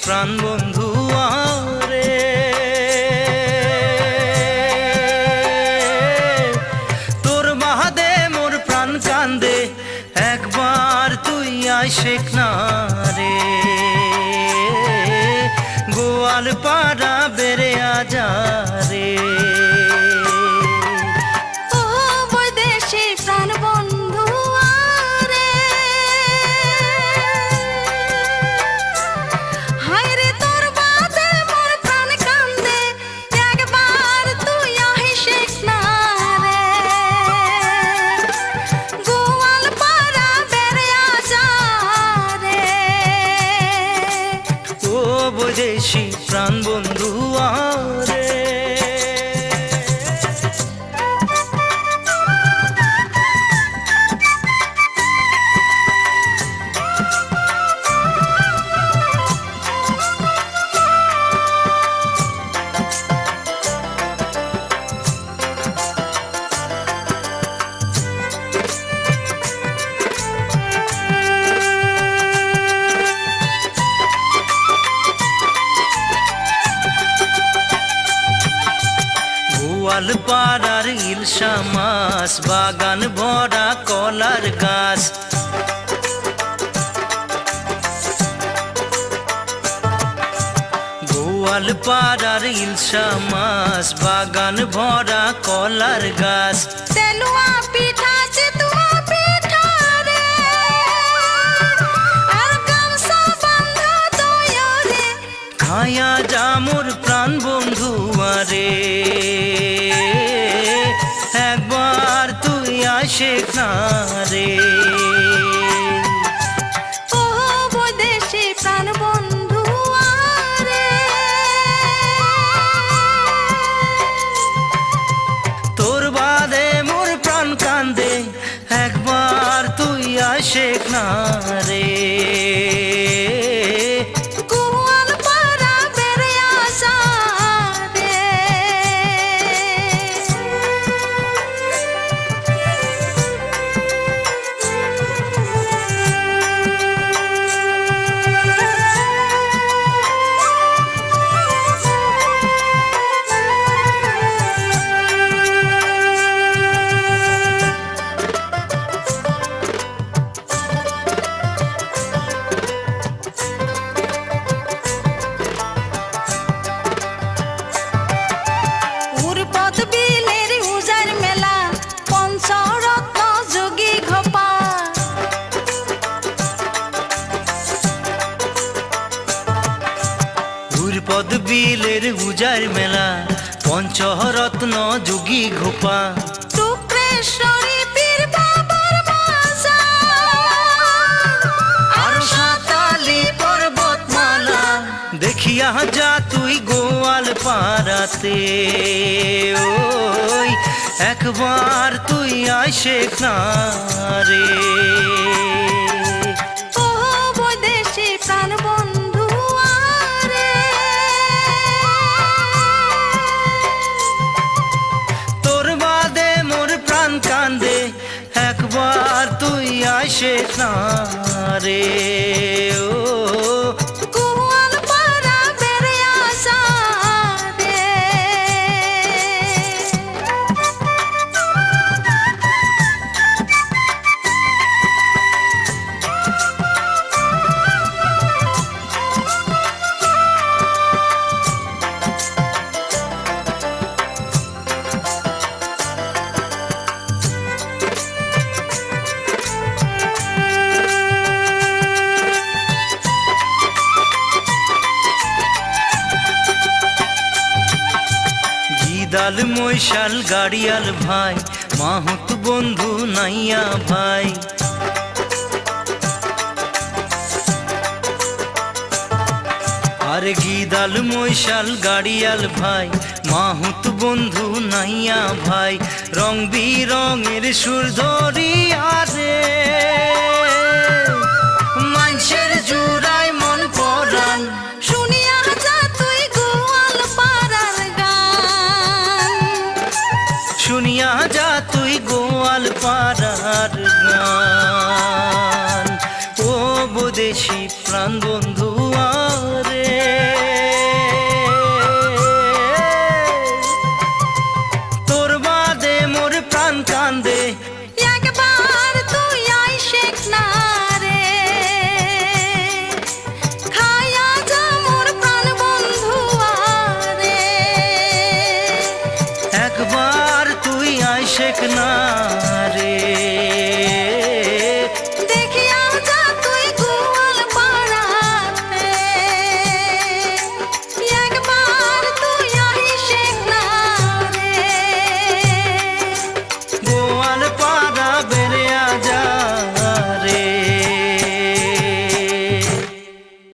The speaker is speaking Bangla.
প্রাণ বন্ধু আরে তোর বাহাদে মোর প্রাণ কান্দে একবার তুই আইসেক না রে গোয়াল পাড়া বেড়ে আজা রে বৈদেশি প্রাণ বন্ধু আরে পাড়ার ইলশা মাছ বাগান ভরা কলার গাছ গোয়াল পাড়ার ইলশা মাছ বাগান ভরা কলার গাছ তেলুয়া পিঠা চিতুয়া পিঠা রে আর গামছা বান্ধা দয়ারে খায়া জামুর প্রাণ বন্ধু আরে একবার তুই আইসেক না রে ও বৈদেশি প্রাণ বন্ধু আরে তোর বাদে মোর প্রাণ কান্দে একবার তুই আইসেক না রে পদ বিলের উজার মেলা পঞ্চরত্ন যোগী ঘোপা টুকরেশ্বরী পীর বাবার মাজার আর সাতালি পর্বতমালা দেখিয়া যা তুই গোয়াল পাড়াতে ওই একবার তুই আইসেক না রে ও বৈদেশি প্রাণ বন্ধু আরে তোর বাদে মোর প্রাণ কান্দে একবার তুই আইসেক না রে ও গোয়াল পাড়া বেড়ে আসা রে গিদাল মৈশাল গাড়িয়াল ভাই মাহুত বন্ধু নাইয়া ভাই আরে গিদাল মৈশাল গাড়িয়াল ভাই মাহুত বন্ধু নাইয়া ভাই রং বিরঙের সুর ধরিয়া রে মানুষের জুড়ায় মন পরাণ শুনিয়া যা তুই গোয়াল পাড়ার গান শুনিয়া যা তুই গোয়াল পাড়ার গান ও বৈদেশি প্রাণ বন্ধু আরে না রে।